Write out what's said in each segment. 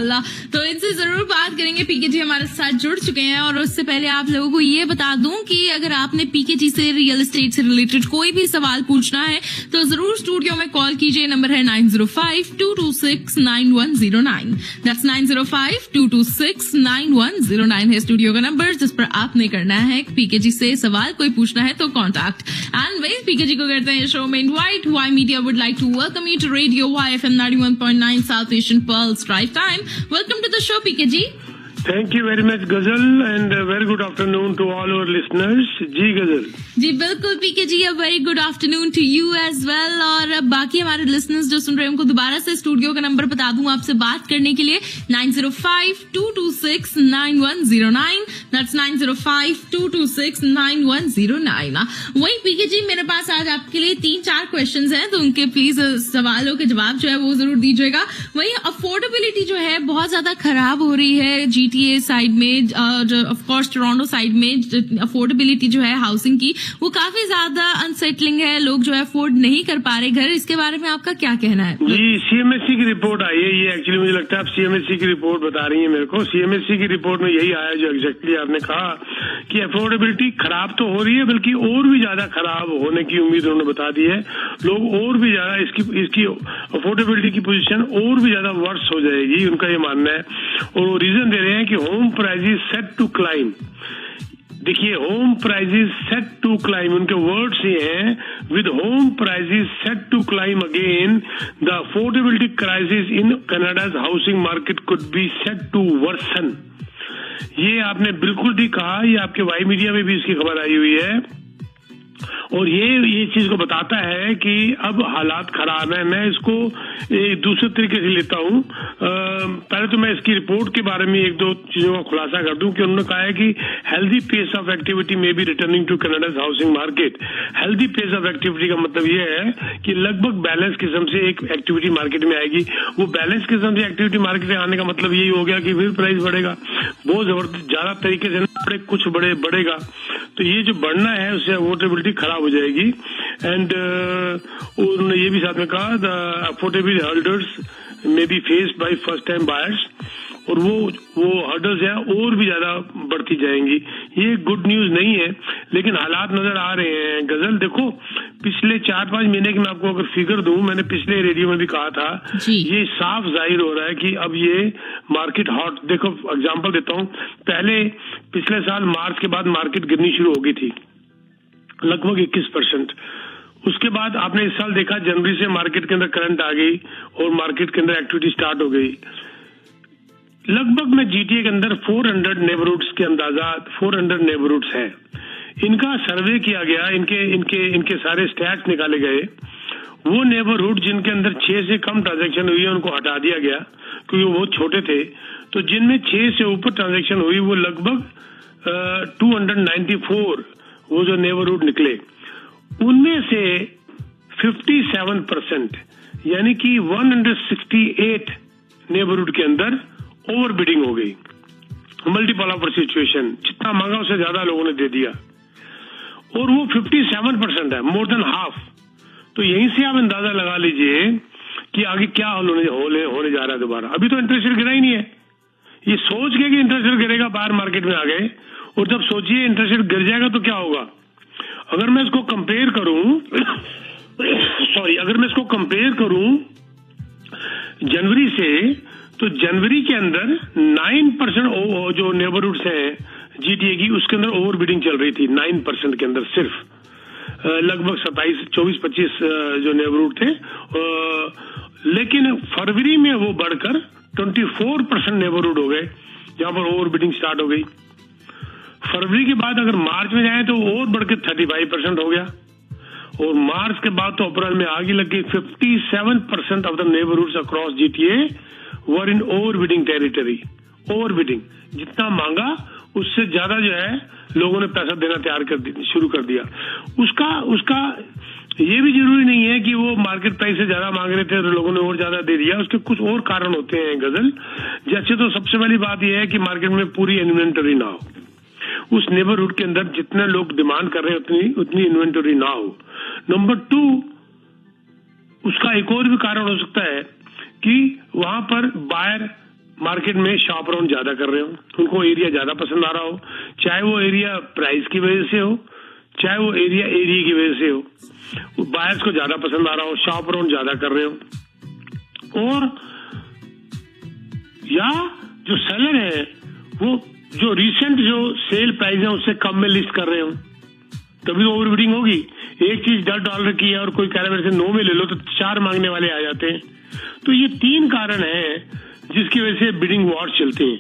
इंशाल्लाह। तो इनसे जरूर बात करेंगे। पीके जी हमारे साथ जुड़ चुके हैं और उससे पहले आप लोगों को ये बता दूं कि अगर आपने पीके जी से रियल एस्टेट से रिलेटेड कोई भी सवाल पूछना है तो जरूर स्टूडियो में कॉल कीजिए। नंबर है 9052269109। दैट्स 9052269109 है स्टूडियो का नंबर, जिस पर आपने करना है पीके जी से सवाल कोई पूछना है तो कॉन्टैक्ट। एंड वही पीके जी को करते हैं शो में invite. Y media would like to welcome you to radio Y FM 91.9 South Asian pearls drive time. Welcome to the show PK ji. Thank you very much, Ghazal, and a very good afternoon to all our listeners. जी Ghazal। जी बिल्कुल PK ji, a very good afternoon to you as well. और बाकी हमारे listeners जो सुन रहे हैं उनको दोबारा से स्टूडियो का नंबर बता दूं आपसे बात करने के लिए 9052269109। दैट्स 9052269109। वही पीके जी मेरे पास आज आपके लिए 3-4 क्वेश्चंस हैं, तो उनके प्लीज सवालों के जवाब जो है वो जरूर दीजिएगा। वही अफोर्डेबिलिटी जो है बहुत ज्यादा खराब हो रही है GTA साइड में और ऑफ कोर्स टोरंटो साइड में अफोर्डेबिलिटी जो है हाउसिंग की वो काफी ज्यादा अनसेटलिंग है। लोग जो है अफोर्ड नहीं कर पा रहे घर। इसके बारे में आपका क्या कहना है? जी CMHC की रिपोर्ट आई है। ये एक्चुअली मुझे लगता है आप CMHC की रिपोर्ट बता रही है मेरे को। CMHC की रिपोर्ट में यही आया जो एग्जैक्टली आपने कहा कि अफोर्डेबिलिटी खराब तो हो रही है बल्कि और भी ज्यादा खराब होने की उम्मीद उन्होंने बता दी है। लोग और भी ज्यादा इसकी अफोर्डेबिलिटी की पोजीशन और भी ज्यादा वर्स हो जाएगी, उनका ये मानना है। और वो रीजन दे रहे हैं कि home prices set to climb. देखिए home prices set to climb, उनके वर्ड्स ये हैं, with home prices set to climb again the affordability crisis in Canada's housing market could be set to worsen. ये आपने बिल्कुल ठीक कहा। ये आपके वाई मीडिया में भी इसकी खबर आई हुई है और ये चीज को बताता है कि अब हालात खराब है। मैं इसको एक दूसरे तरीके से लेता हूं। पहले तो मैं इसकी रिपोर्ट के बारे में 1-2 चीजों का खुलासा कर दूं कि उन्होंने कहा है कि healthy pace of activity may be returning to Canada's housing market. Healthy pace of activity का मतलब ये है कि लगभग बैलेंस किस्म से एक एक्टिविटी मार्केट में आएगी। वो बैलेंस किस्म से एक्टिविटी मार्केट में आने का मतलब यही हो गया कि फिर प्राइस बढ़ेगा, बहुत जबरदस्त ज्यादा तरीके से कुछ बढ़ेगा। तो ये जो बढ़ना है उससे अफोर्डेबिलिटी खराब हो जाएगी। एंड उन्होंने ये भी साथ में कहा the affordability hurdles may be faced by first time buyers, और वो हर्डल्स हैं और भी ज्यादा बढ़ती जाएंगी। ये गुड न्यूज नहीं है लेकिन हालात नजर आ रहे हैं। गजल देखो पिछले 4-5 महीने की मैं आपको अगर फिगर दूं, मैंने पिछले रेडियो में भी कहा था, ये साफ जाहिर हो रहा है कि अब ये मार्केट हॉट। देखो एग्जांपल देता हूं, पहले पिछले साल मार्च के बाद मार्केट गिरनी शुरू हो गई थी लगभग 21%। उसके बाद आपने इस साल देखा जनवरी से मार्केट के अंदर करंट आ गई और मार्केट के अंदर एक्टिविटी स्टार्ट हो गई। लगभग में GTA के अंदर 400 नेबरहुड्स के अंदाजा 400 नेबरहुड्स हैं। इनका सर्वे किया गया, इनके सारे स्टैट्स निकाले गए। वो नेबरहुड जिनके अंदर 6 से कम ट्रांजैक्शन हुई है उनको हटा दिया गया क्योंकि वो बहुत छोटे थे। तो जिनमें 6 से ऊपर ट्रांजैक्शन हुई वो लगभग 294 वो जो नेबरहुड निकले, उनमें से 57% यानी कि 168 नेबरहुड के अंदर ओवर बिडिंग हो गई। मल्टीपल ऑफर सिचुएशन, जितना मांगा उससे ज्यादा लोगों ने दे दिया और वो 57% है, मोर देन हाफ। तो यहीं से आप अंदाजा लगा लीजिए कि आगे क्या होने जा रहा है दोबारा। अभी तो इंटरेस्ट रेट गिरा ही नहीं है। ये सोच के कि इंटरेस्ट रेट गिरेगा बाहर मार्केट में आ गए, और जब सोचिए इंटरेस्ट रेट गिर जाएगा तो क्या होगा। अगर मैं इसको कंपेयर करूं जनवरी से, तो जनवरी के अंदर 9% जो नेबरहुड्स हैं GTA की उसके अंदर ओवर बिडिंग चल रही थी। 9% के अंदर सिर्फ लगभग 24-25 जो नेबरहुड थे। लेकिन फरवरी में वो बढ़कर 24% नेबरहुड हो गए जहां पर ओवर बिडिंग स्टार्ट हो गई। फरवरी के बाद अगर मार्च में जाए तो और बढ़ के 35% हो गया, और मार्च के बाद तो अप्रैल में आगे लग गई। 57% of the neighbourhoods across GTA were in over bidding territory. Over bidding, जितना मांगा उससे ज्यादा जो है लोगों ने पैसा देना शुरू कर दिया। उसका ये भी जरूरी नहीं है कि वो मार्केट प्राइस से ज्यादा मांग रहे थे और लोगों ने और ज्यादा दे दिया। उसके कुछ और कारण होते हैं गजल। जैसे तो सबसे पहली बात यह है कि मार्केट में पूरी इन्वेंटरी ना हो, उस नेबरहुड के अंदर जितने लोग डिमांड कर रहे हैं उतनी इन्वेंटरी ना हो। नंबर 2, उसका एक और भी कारण हो सकता है कि वहां पर बायर मार्केट में शॉप अराउंड ज्यादा कर रहे हो, उनको एरिया ज्यादा पसंद आ रहा हो, चाहे वो एरिया प्राइस की वजह से हो, चाहे वो एरिया की वजह से हो, बायर्स को ज्यादा पसंद आ रहा हो, शॉप अराउंड ज्यादा कर रहे हो, और या जो सेलर है वो जो रिसेंट जो सेल प्राइस है उससे कम में लिस्ट कर रहे हो, तभी तो ओवरबिडिंग होगी। एक चीज $10 की है और कोई कह रहा है मेरे से 9 में ले लो, तो 4 मांगने वाले आ जाते हैं। तो ये 3 कारण हैं जिसकी वजह से बिडिंग वॉर चलते हैं,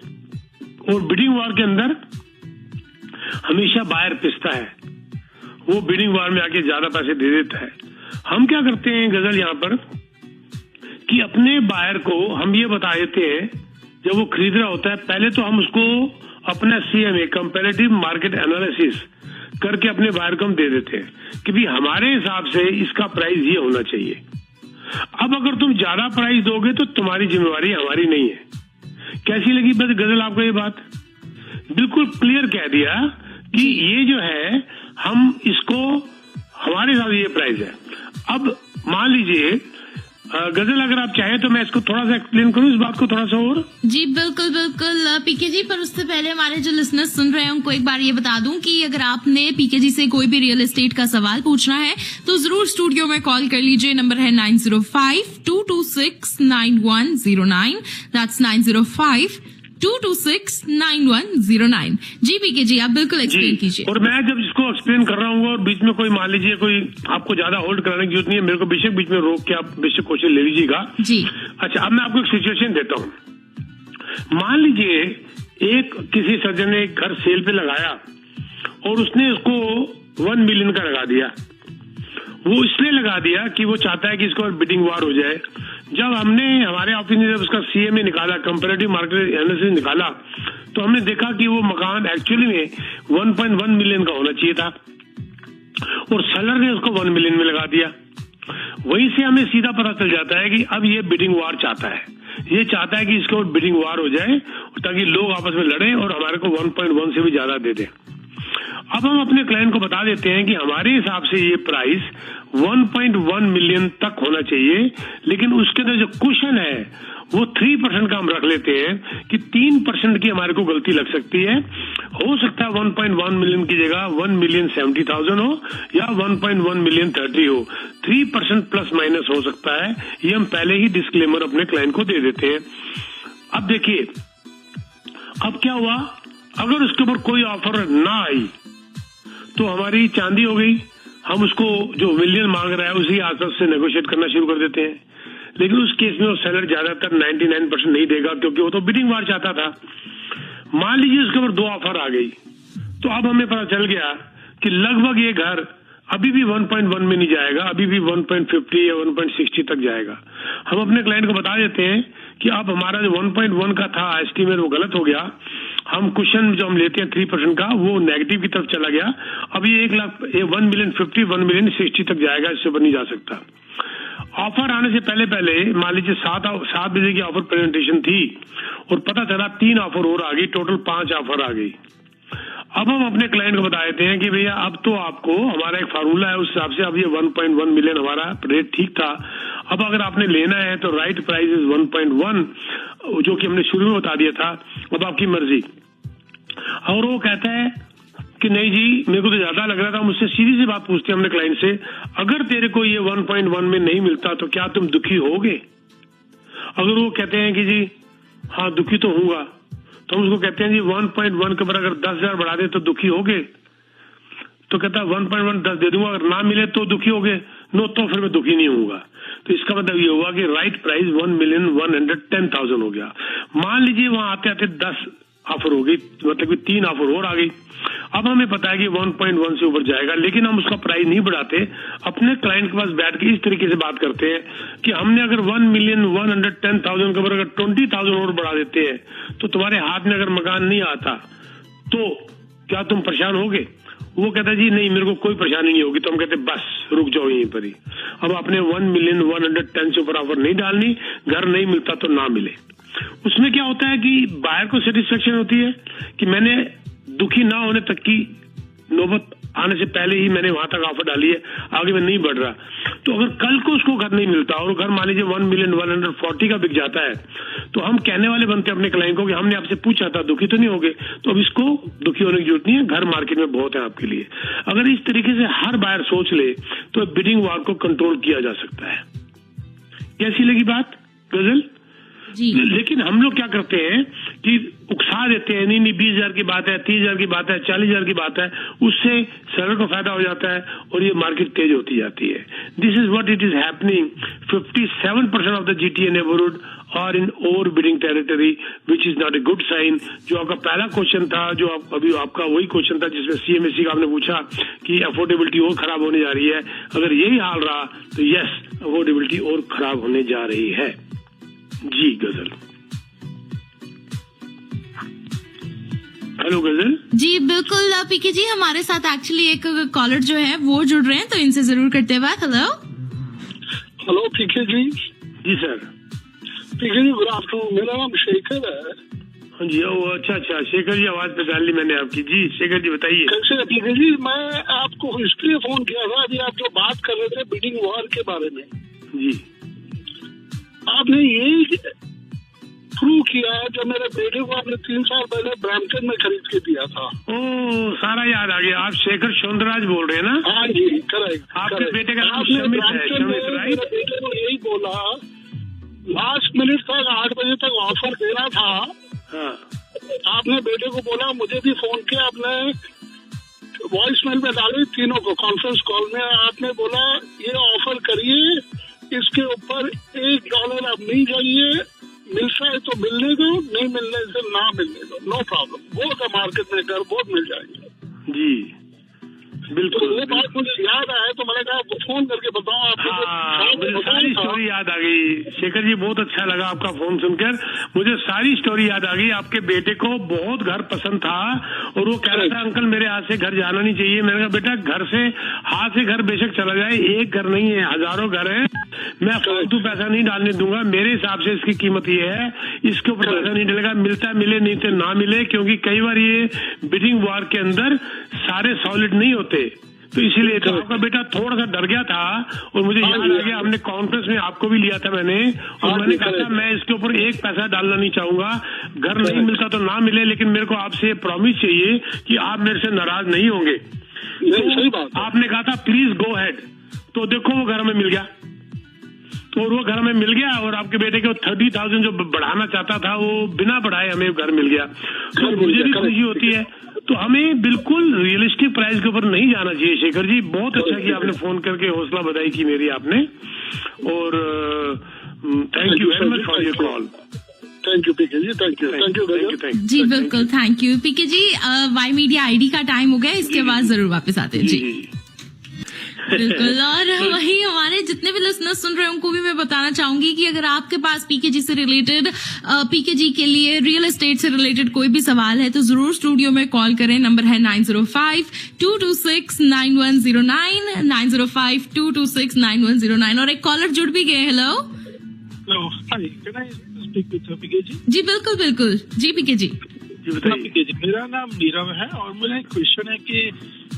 और बिडिंग वॉर के अंदर हमेशा बायर पिसता है, वो बिडिंग वॉर में आके ज्यादा पैसे दे देता है। हम क्या करते हैं गजल यहाँ पर कि अपने बायर को हम ये बता देते हैं, जब वो खरीद रहा होता है पहले तो हम उसको अपना CMA कंपैरेटिव मार्केट एनालिसिस करके अपने बायर को हम दे देते हैं कि भाई हमारे हिसाब से इसका प्राइस ये होना चाहिए। अब अगर तुम ज्यादा प्राइस दोगे तो तुम्हारी जिम्मेवारी, हमारी नहीं है। कैसी लगी बस गजल आपको ये बात? बिल्कुल क्लियर कह दिया कि ये जो है हम इसको हमारे साथ ये प्राइस है। अब मान लीजिए गजल अगर आप चाहें तो मैं इसको थोड़ा सा एक्सप्लेन करूं इस बात को थोड़ा सा और। जी बिल्कुल बिल्कुल पीके जी, पर उससे पहले हमारे जो लिसनर्स सुन रहे हैं उनको एक बार ये बता दूं कि अगर आपने पीके जी से कोई भी रियल एस्टेट का सवाल पूछना है तो जरूर स्टूडियो में कॉल कर लीजिए। नंबर है 9052269109, दैट्स 9052269109। जी पीके जी, आप बिल्कुल एक्सप्लेन कीजिए। और मैं जब इसको एक्सप्लेन कर रहा हूँ और बीच में कोई मान लीजिए कोई आपको ज्यादा होल्ड कराने की जरूरत नहीं है, मेरे को बेशक बीच में रोक के आप बेशक क्वेश्चन ले लीजिएगा जी। अच्छा, अब मैं आपको एक सिचुएशन देता हूँ। मान लीजिए एक किसी सज्जन ने एक घर सेल पे लगाया और उसने उसको 1 मिलियन का लगा दिया। वो इसलिए लगा दिया कि वो चाहता है कि इसको बिडिंग वार हो जाए। जब हमने हमारे ऑफिस में जब उसका CMA निकाला, कंपैरेटिव मार्केट एनालिसिस निकाला, तो हमने देखा कि वो मकान एक्चुअली में 1.1 मिलियन का होना चाहिए था और सेलर ने उसको 1 मिलियन में लगा दिया। वहीं से हमें सीधा पता चल जाता है कि अब ये बिडिंग वार चाहता है, ये चाहता है कि इसको बिडिंग वार हो जाए ताकि लोग आपस में लड़ें और हमारे को 1.1 से भी ज्यादा दे दें। अब हम अपने क्लाइंट को बता देते हैं कि हमारे हिसाब से ये प्राइस 1.1 मिलियन तक होना चाहिए, लेकिन उसके अंदर जो क्वेश्चन है वो 3% का हम रख लेते हैं कि 3% की हमारे को गलती लग सकती है। हो सकता है 1.1 मिलियन की जगह 1,70,000 हो या 1.1 मिलियन 30 हो, 3% प्लस माइनस हो सकता है। ये हम पहले ही डिस्क्लेमर अपने क्लाइंट को दे देते हैं। अब देखिए अब क्या हुआ, अगर उसके ऊपर कोई ऑफर ना आई तो हमारी चांदी हो गई। हम उसको जो मिलियन मांग रहा है उसी आसपास से नेगोशिएट करना शुरू कर देते हैं, लेकिन उस केस में वो सेलर ज्यादातर 99% नहीं देगा क्योंकि वो तो बिडिंग वार चाहता था। मान लीजिए उसके ऊपर 2 ऑफर आ गई, तो अब हमें पता चल गया कि लगभग ये घर अभी भी 1.1 में नहीं जाएगा, अभी भी 1.50 या 1.60 तक जाएगा। हम अपने क्लाइंट को बता देते हैं कि अब हमारा जो 1.1 का था एस्टीमेट वो गलत हो गया। हम क्वेश्चन जो हम लेते हैं 3% का वो नेगेटिव की तरफ चला गया। अब ये 1,50,000 1,60,000 तक जाएगा, इससे ऊपर नहीं जा सकता। ऑफर आने से पहले मान लीजिए 7 बजे की ऑफर प्रेजेंटेशन थी और पता चला 3 ऑफर और आ गई, टोटल 5 ऑफर आ गई। अब हम अपने क्लाइंट को बता देते हैं कि भैया अब तो आपको हमारा एक फार्मूला है, उस हिसाब से अब ये 1.1 मिलियन हमारा रेट ठीक था। अब अगर आपने लेना है तो राइट प्राइस इज 1.1, जो कि हमने शुरू में बता दिया था। अब आपकी मर्जी। और वो कहता है कि नहीं जी मेरे को तो ज्यादा लग रहा था। मुझसे सीधी सी बात पूछते हैं हमने क्लाइंट से, अगर तेरे को ये 1.1 में नहीं मिलता तो क्या तुम दुखी होगे? अगर वो कहते हैं कि जी हाँ दुखी तो होऊंगा, तो हम उसको कहते हैं जी 1.1 के ऊपर अगर 10,000 बढ़ा दे तो दुखी होगे? तो कहता है 1.1 10 दे दूंगा, अगर ना मिले तो दुखी होगे? नो, तो फिर मैं दुखी नहीं होऊंगा। तो इसका मतलब ये होगा कि राइट प्राइस 1,110,000 हो गया। मान लीजिए वहां आते आते 10 ऑफर हो गई, मतलब कि 3 ऑफर और आ गई। अब हमें पता है कि 1.1 से ऊपर जाएगा, लेकिन हम उसका प्राइस नहीं बढ़ाते। अपने क्लाइंट के पास बैठ के इस तरीके से बात करते हैं कि हमने अगर 1,110,000 के ऊपर अगर 20,000 और बढ़ा देते हैं तो तुम्हारे हाथ में अगर मकान नहीं आता तो क्या तुम परेशान होगे? वो कहता है जी नहीं मेरे को कोई परेशानी नहीं होगी। तो हम कहते हैं बस रुक जाओ यहीं पर ही। अब आपने 1,110,000 से ऊपर ऑफर नहीं डालनी, घर नहीं मिलता तो ना मिले। उसमें क्या होता है कि बायर को सेटिस्फेक्शन होती है कि मैंने दुखी ना होने तक की नौबत आने से पहले ही मैंने वहां तक ऑफर डाली है, आगे मैं नहीं बढ़ रहा। तो अगर कल को उसको घर नहीं मिलता और घर मान लीजिए 1,140,000 का बिक जाता है, तो हम कहने वाले बनते हैं अपने क्लाइंट को कि हमने आपसे पूछा था, दुखी तो नहीं होगे। तो अब इसको दुखी होने की जरूरत नहीं है, घर मार्केट में बहुत है आपके लिए। अगर इस तरीके से हर बायर सोच ले तो बिडिंग वार को कंट्रोल किया जा सकता है। कैसी लगी बात गजल? लेकिन हम लोग क्या करते हैं कि उकसा देते हैं, नहीं 20,000 की बात है, 30,000 की बात है, 40,000 की बात है, उससे सेलर को फायदा हो जाता है और ये मार्केट तेज होती जाती है। This is what it is happening. 57% of the GTA neighbourhood are in over bidding territory, which is not a good sign. जो आपका पहला क्वेश्चन था, जो अभी आपका वही क्वेश्चन था जिसमें CMSE का आपने पूछा कि अफोर्डेबिलिटी और खराब होने जा रही है, अगर यही हाल रहा तो यस, अफोर्डेबिलिटी और खराब होने जा रही है। जी गजल। हेलो गजल। जी बिल्कुल पीके जी, हमारे साथ एक्चुअली एक कॉलर जो है वो जुड़ रहे हैं, तो इनसे जरूर करते हैं बात। हेलो पीके जी। जी सर। पीके जी गुड आफ्टरनून, मेरा नाम शेखर है। हाँ जी। अच्छा शेखर जी, आवाज पहचान ली मैंने आपकी। जी शेखर जी बताइए। कैसे पीके जी? मैं आपको इसलिए फोन किया था, अभी आप जो बात कर रहे थे बिडिंग वॉर के बारे में, जी आपने यही प्रूव किया जब मेरे बेटे को आपने 3 साल पहले ब्रैम्पटन में खरीद के दिया था। ओ सारा याद आ गया। आप शेखर चंद्रराज बोल रहे हैं ना? हाँ जी करेक्ट। आपके बेटे का नाम आपने शमित है, ब्रैम्पटन में मेरे बेटे को यही बोला, लास्ट मिनट तक 8 बजे तक ऑफर देना था। हाँ। आपने बेटे को बोला, मुझे भी फोन किया, आपने वॉइस मेल में डाली तीनों को कॉन्फ्रेंस कॉल में। आपने बोला ये ऑफर करिए, इसके ऊपर $1 अब नहीं चाहिए, मिलता है तो मिलने दो, नहीं मिलने से ना मिलने दो, नो प्रॉब्लम। वो मार्केट में घर बहुत मिल जाएंगे। जी बिल्कुल। तो वो बात मुझे याद आया तो मैंने कहा फोन करके बताऊं आपको। हाँ, मुझे सारी स्टोरी याद आ गई शेखर जी, बहुत अच्छा लगा आपका फोन सुनकर। मुझे सारी स्टोरी याद आ गई। आपके बेटे को बहुत घर पसंद था और वो कह रहा था अंकल मेरे हाथ से घर जाना नहीं चाहिए। मैंने कहा बेटा घर से हाथ से घर बेशक चला जाए, एक घर नहीं है, हजारों घर है, मैं फालतू पैसा नहीं डालने दूंगा। मेरे हिसाब से इसकी कीमत ये है, इसके ऊपर पैसा नहीं डलेगा, मिलता मिले नहीं तो ना मिले, क्योंकि कई बार ये बिडिंग वॉर के अंदर सारे सॉलिड नहीं होते। तो इसीलिए तो आपका बेटा थोड़ा सा डर गया था और मुझे याद आ गया, हमने कॉन्फ्रेंस में आपको भी लिया था मैंने, और मैंने कहा था मैं इसके ऊपर एक पैसा डालना नहीं चाहूंगा, घर नहीं मिलता तो ना मिले, लेकिन मेरे को आपसे प्रॉमिस चाहिए कि आप मेरे से नाराज नहीं होंगे। तो आपने कहा था प्लीज गो हेड। तो देखो वो घर में मिल गया, और वो घर में मिल गया, और आपके बेटे को 30,000 जो बढ़ाना चाहता था वो बिना बढ़ाए हमें घर मिल गया। तो मुझे भी खुशी होती है। तो हमें बिल्कुल रियलिस्टिक प्राइस के ऊपर नहीं जाना चाहिए। शेखर जी बहुत अच्छा कि आपने फोन करके हौसला बधाई की मेरी आपने, और thank you very much for your call. Thank you PK ji, thank you जी बिल्कुल thank you PK ji. Y media ID का टाइम हो गया, इसके बाद जरूर वापस आते हैं। जी बिल्कुल। और वही हमारे जितने भी लिसनर्स सुन रहे हैं उनको भी मैं बताना चाहूंगी कि अगर आपके पास पीके जी से रिलेटेड, पीके जी के लिए रियल एस्टेट से रिलेटेड कोई भी सवाल है तो जरूर स्टूडियो में कॉल करें। नंबर है 905-226-9109, 905-226-9109। और एक कॉलर जुड़ भी गए। Hello hi, can I speak with PK ji? जी बिल्कुल बिल्कुल। जी पीके जी। पीके जी, मेरा नाम नीरव है और मेरा एक क्वेश्चन है कि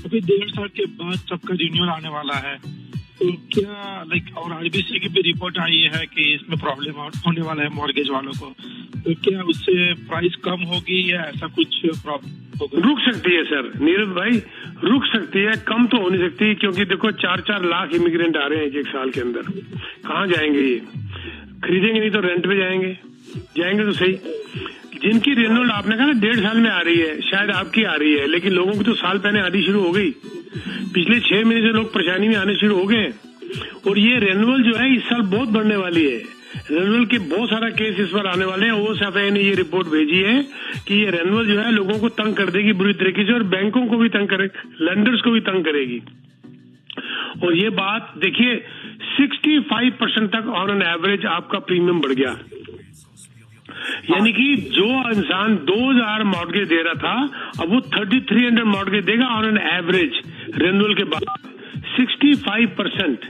अभी 1.5 साल के बाद सबका रिन्यूअल आने वाला है, तो क्या और RBC की भी रिपोर्ट आई है कि इसमें प्रॉब्लम होने वाला है मॉर्गेज वालों को, तो क्या उससे प्राइस कम होगी या ऐसा कुछ प्रॉब्लम होगा? रुक सकती है सर नीरव भाई, रुक सकती है, कम तो हो नहीं सकती, क्योंकि देखो 4-4 लाख इमिग्रेंट आ रहे हैं एक साल के अंदर। कहाँ जाएंगे ये? खरीदेंगे नहीं तो रेंट पे जाएंगे तो सही। जिनकी रिन्यूअल आपने कहा ना 1.5 साल में आ रही है, शायद आपकी आ रही है, लेकिन लोगों की तो साल पहले आनी शुरू हो गई। पिछले 6 महीने से लोग परेशानी में आने शुरू हो गए, और ये रिन्यूअल जो है इस साल बहुत बढ़ने वाली है। रिन्यूअल के बहुत सारा केस इस बार आने वाले हैं। OSFI ने ये रिपोर्ट भेजी है कि ये रिन्यूअल जो है लोगों को तंग कर देगी बुरी तरीके से, और बैंकों को भी तंग करेगी, लेंडर्स को भी तंग करेगी। और ये बात देखिए 65% तक ऑन एन एवरेज आपका प्रीमियम बढ़ गया। यानी कि जो इंसान 2,000 मॉर्गेज दे रहा था अब वो 3,300 मॉर्गेज देगा ऑन एन एवरेज रिन्यूअल के बाद। 65%,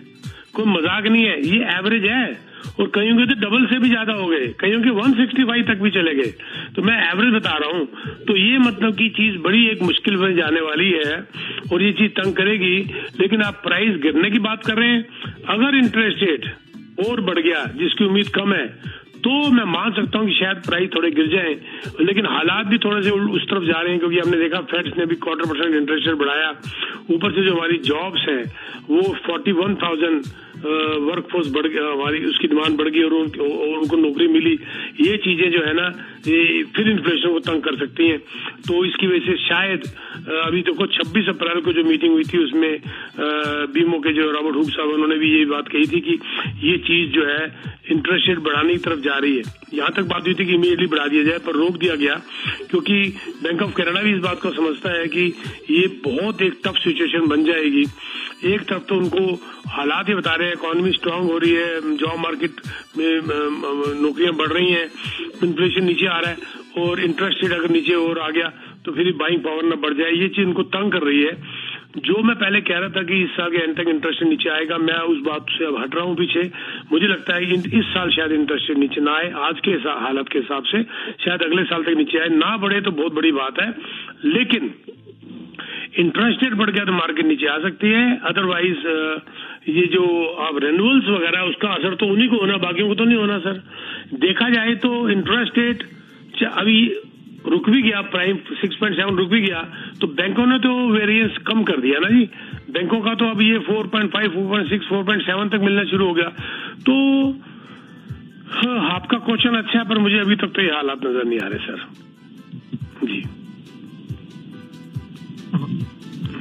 कोई मजाक नहीं है, ये एवरेज है। और कईयों के तो डबल से भी ज्यादा हो गए, कईयों के 165 तक भी चले गए। तो मैं एवरेज बता रहा हूं। तो ये मतलब की चीज बड़ी एक मुश्किल में जाने वाली है और ये चीज तंग करेगी। लेकिन आप प्राइस गिरने की बात कर रहे हैं, अगर इंटरेस्ट रेट और बढ़ गया जिसकी उम्मीद कम है तो मैं मान सकता हूं कि शायद प्राइस थोड़े गिर जाएं, लेकिन हालात भी थोड़े से उस तरफ जा रहे हैं क्योंकि हमने देखा फेड्स ने भी 0.25% इंटरेस्ट रेट बढ़ाया। ऊपर से जो हमारी जॉब्स हैं वो 41,000 वर्कफोर्स बढ़ गया, हमारी उसकी डिमांड बढ़ गई और उनको नौकरी मिली। ये चीजें जो है ना ये फिर इन्फ्लेशन को तंग कर सकती हैं। तो इसकी वजह से शायद अभी देखो 26 अप्रैल को जो मीटिंग हुई थी उसमें बीमो के जो रॉबर्ट हुक साहब उन्होंने भी ये बात कही थी कि ये चीज जो है इंटरेस्ट रेट बढ़ाने की तरफ जा रही है। यहाँ तक बात हुई थी कि इमीडिएटली बढ़ा दिया जाए, पर रोक दिया गया क्योंकि बैंक ऑफ कनाडा भी इस बात को समझता है कि ये बहुत एक टफ सिचुएशन बन जाएगी। एक तरफ तो उनको हालात ही बता रहे हैं, इकोनॉमी स्ट्रांग हो रही है, जॉब मार्केट में नौकरियां बढ़ रही हैं, इन्फ्लेशन नीचे आ रहा है और इंटरेस्ट रेट अगर नीचे और आ गया तो फिर बाइंग पावर न बढ़ जाए। ये चीज उनको तंग कर रही है। जो मैं पहले कह रहा था कि इस साल के एंड तक इंटरेस्ट रेट नीचे आएगा, मैं उस बात से अब हट रहा हूं पीछे। मुझे लगता है कि इस साल शायद इंटरेस्ट रेट नीचे ना आए, आज के हालत के हिसाब से शायद अगले साल तक नीचे आए, ना बढ़े तो बहुत बड़ी बात है। लेकिन इंटरेस्ट रेट बढ़ गया तो मार्केट नीचे आ सकती है। अदरवाइज ये जो आप रेन्यूअल्स वगैरह उसका असर तो उन्हीं को होना, बाकियों को तो नहीं होना सर। देखा जाए तो इंटरेस्ट रेट अभी रुक भी गया, प्राइम 6.7 रुक भी गया, तो बैंकों ने तो वेरिएंस कम कर दिया ना जी। बैंकों का तो अब ये 4.5, 4.6, 4.7 तक मिलना शुरू हो गया। तो हाँ, आपका क्वेश्चन अच्छा है पर मुझे अभी तक तो ये हालात नजर नहीं आ रहे सर। जी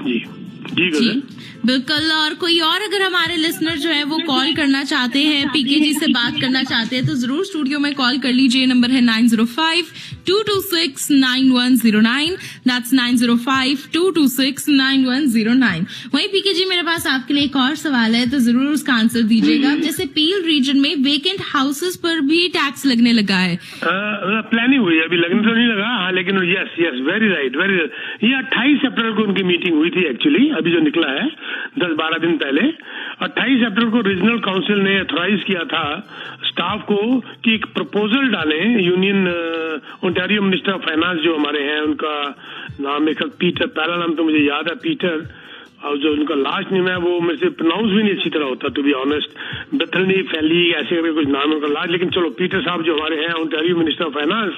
जी जी जी बिल्कुल। और कोई और अगर हमारे लिसनर जो है वो कॉल करना चाहते हैं, पीके जी से बात करना चाहते हैं, तो जरूर स्टूडियो में कॉल कर लीजिए। नंबर है 905-226-9109। दैट्स 905-226-9109। वहीं पीके जी मेरे पास आपके लिए एक और सवाल है, तो जरूर उसका आंसर दीजिएगा। जैसे पील रीजन में वेकेंट हाउसेस पर भी टैक्स लगने लगा है। प्लानिंग हुई है, अभी लगने तो नहीं लगा। हाँ, लेकिन yes very right, very right. ये 28 अप्रैल को उनकी मीटिंग हुई थी एक्चुअली, अभी जो निकला है 10-12 दिन पहले। 28 अप्रैल को रीजनल काउंसिल ने ऑथराइज किया था स्टाफ को कि एक प्रपोजल डालें। Union Ontario minister of finance जो हमारे हैं, उनका नाम एक पीटर, पहला नाम तो मुझे याद है पीटर, और जो उनका लास्ट नेम है वो मेरे से प्रोनाउंस भी नहीं अच्छी तरह होता टू बी ऑनेस्ट, बेथनी फैली ऐसे करके कुछ नाम है उनका लास्ट, लेकिन चलो पीटर साहब जो हमारे हैं ओंटारियो मिनिस्टर ऑफ फाइनेंस,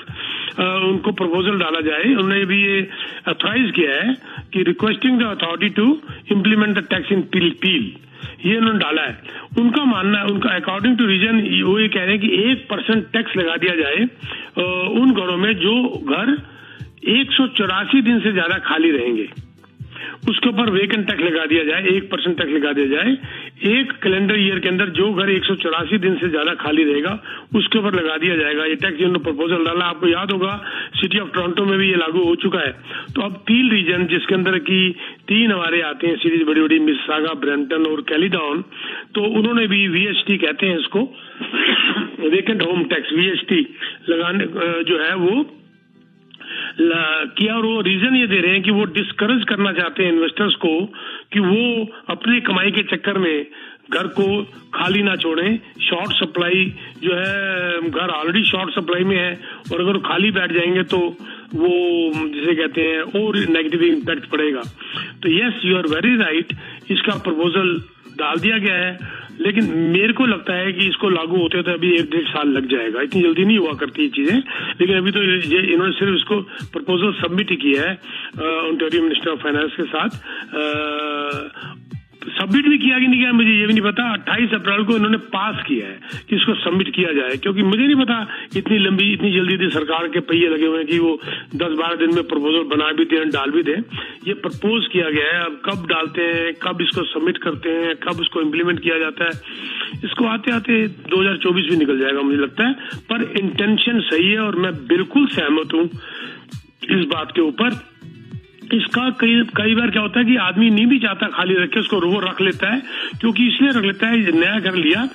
उनको प्रपोजल डाला जाए। उन्होंने भी ये ऑथराइज किया है कि requesting the authority to implement the tax in Peel, ये उन्होंने डाला है। उनका मानना है, उनका अकॉर्डिंग टू रीजन वो ये कह रहे हैं कि 1% टैक्स लगा दिया जाए उन घरों में जो घर 184 दिन से ज्यादा खाली रहेंगे, उसके ऊपर वेकेंट टैक्स लगा दिया जाए, 1% टैक्स लगा दिया जाए। एक कैलेंडर ईयर के अंदर जो घर 184 दिन से ज्यादा खाली रहेगा उसके ऊपर लगा दिया जाएगा ये टैक्स। जिन्होंने प्रपोजल डाला, आपको याद होगा सिटी ऑफ टोरंटो में भी ये लागू हो चुका है। तो अब पील रीजन जिसके अंदर की 3 हमारे आते हैं सीरीज बड़ी बड़ी, मिसिसागा, ब्रैम्पटन और कैलीडाउन, तो उन्होंने भी VST कहते हैं इसको, वेकेंट होम टैक्स VST लगाने जो है वो किया। और वो रीजन ये दे रहे हैं कि वो डिस्करेज करना चाहते हैं इन्वेस्टर्स को कि वो अपनी कमाई के चक्कर में घर को खाली ना छोड़ें। शॉर्ट सप्लाई जो है, घर ऑलरेडी शॉर्ट सप्लाई में है और अगर खाली बैठ जाएंगे तो वो जिसे कहते हैं और नेगेटिव इम्पैक्ट पड़ेगा। तो yes, you are very right, इसका प्रपोजल डाल दिया गया है, लेकिन मेरे को लगता है कि इसको लागू होते तो अभी 1-1.5 साल लग जाएगा। इतनी जल्दी नहीं हुआ करती ये चीजें, लेकिन अभी तो इन्होंने सिर्फ इसको प्रपोजल सबमिट ही किया है ओंटारियो मिनिस्टर ऑफ फाइनेंस के साथ। सबमिट भी किया कि नहीं किया मुझे ये भी नहीं पता। 28 अप्रैल को इन्होंने पास किया है कि इसको सबमिट किया जाए, क्योंकि मुझे नहीं पता इतनी लंबी इतनी जल्दी सरकार के पहिए लगे हुए हैं कि वो 10-12 दिन में प्रपोजल बना भी दें, डाल भी दें। ये प्रपोज किया गया है, अब कब डालते हैं, कब इसको सबमिट करते हैं, कब इसको इम्प्लीमेंट किया जाता है, इसको आते आते 2024 भी निकल जाएगा मुझे लगता है। पर इंटेंशन सही है और मैं बिल्कुल सहमत हूँ इस बात के ऊपर। इसका कई बार क्या होता है कि आदमी नहीं भी चाहता खाली रखे, उसको वो रख लेता है, क्योंकि इसलिए रख लेता है, नया घर लिया